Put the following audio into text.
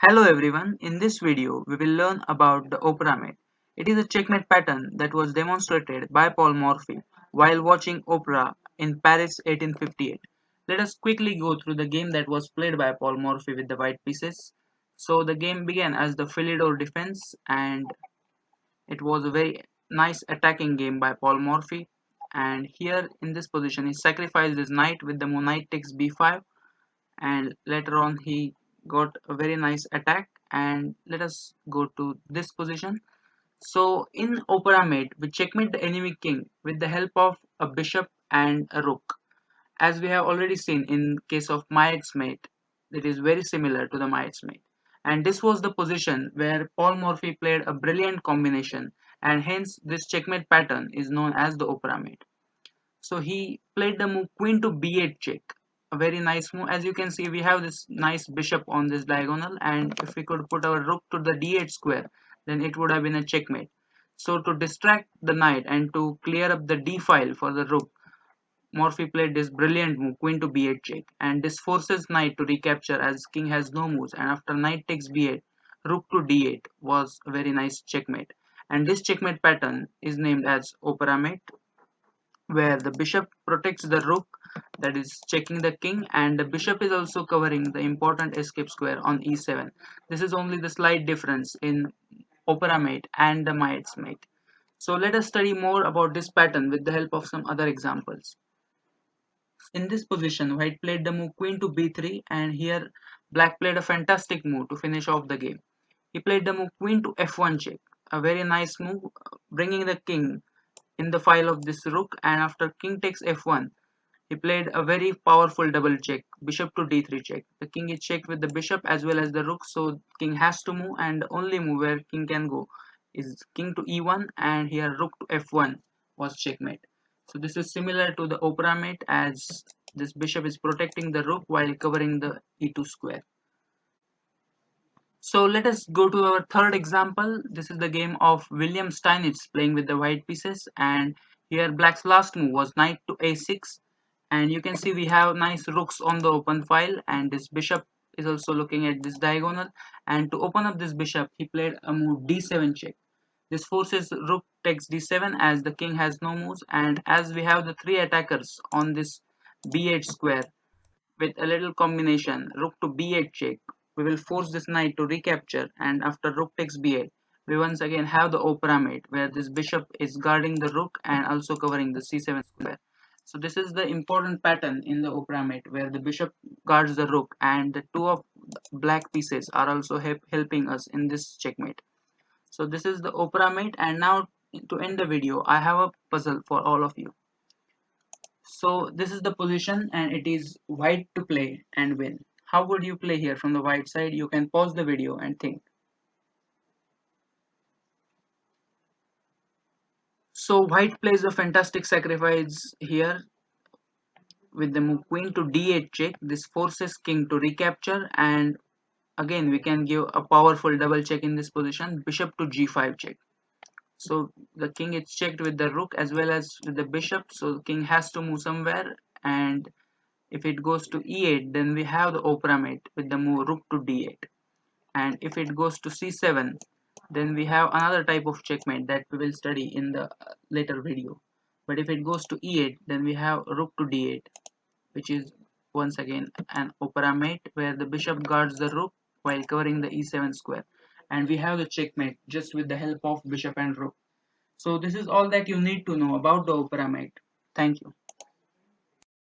Hello everyone, in this video we will learn about the opera mate. It is a checkmate pattern that was demonstrated by Paul Morphy while watching opera in Paris 1858. Let us quickly go through the game that was played by Paul Morphy with the white pieces. So the game began as the Philidor defense and it was a very nice attacking game by Paul Morphy, and here in this position he sacrificed his knight with the knight takes b5, and later on he got a very nice attack. And let us go to this position. So in opera mate we checkmate the enemy king with the help of a bishop and a rook, as we have already seen in case of Maet's mate. It is very similar to the Maet's mate, and this was the position where Paul Morphy played a brilliant combination, and hence this checkmate pattern is known as the opera mate. So he played the move queen to b8 check, a very nice move. As you can see, we have this nice bishop on this diagonal, and if we could put our rook to the d8 square, then it would have been a checkmate. So to distract the knight and to clear up the d file for the rook, Morphy played this brilliant move queen to b8 check, and this forces knight to recapture as king has no moves, and after knight takes b8, rook to d8 was a very nice checkmate. And this checkmate pattern is named as opera mate, where the bishop protects the rook, that is checking the king, and the bishop is also covering the important escape square on e7. This is only the slight difference in opera mate and the Maet's mate. So let us study more about this pattern with the help of some other examples. In this position, white played the move queen to b3, and here black played a fantastic move to finish off the game. He played the move queen to f1 check, a very nice move, bringing the king in the file of this rook, and after king takes f1, he played a very powerful double check, bishop to d3 check. The king is checked with the bishop as well as the rook, so king has to move, and the only move where king can go is king to e1, and here rook to f1 was checkmate. So this is similar to the opera mate, as this bishop is protecting the rook while covering the e2 square. So let us go to our third example. This is the game of William Steinitz playing with the white pieces, and here black's last move was knight to a6, and you can see we have nice rooks on the open file, and this bishop is also looking at this diagonal, and to open up this bishop he played a move d7 check. This forces rook takes d7 as the king has no moves, and as we have the three attackers on this b8 square, with a little combination rook to b8 check, we will force this knight to recapture, and after rook takes b8, we once again have the opera mate where this bishop is guarding the rook and also covering the c7 square. So this is the important pattern in the opera mate where the bishop guards the rook, and the two of black pieces are also helping us in this checkmate. So this is the opera mate, and now to end the video I have a puzzle for all of you. So this is the position, and it is white to play and win. How would you play here from the white side? You can pause the video and think. So white plays a fantastic sacrifice here with the move queen to d8 check. This forces king to recapture, and again we can give a powerful double check in this position, bishop to g5 check. So the king is checked with the rook as well as with the bishop, so the king has to move somewhere, and if it goes to e8, then we have the opera mate with the move rook to d8. And if it goes to c7, then we have another type of checkmate that we will study in the later video. But if it goes to e8, then we have rook to d8, which is once again an opera mate where the bishop guards the rook while covering the e7 square, and we have the checkmate just with the help of bishop and rook. So this is all that you need to know about the opera mate. Thank you.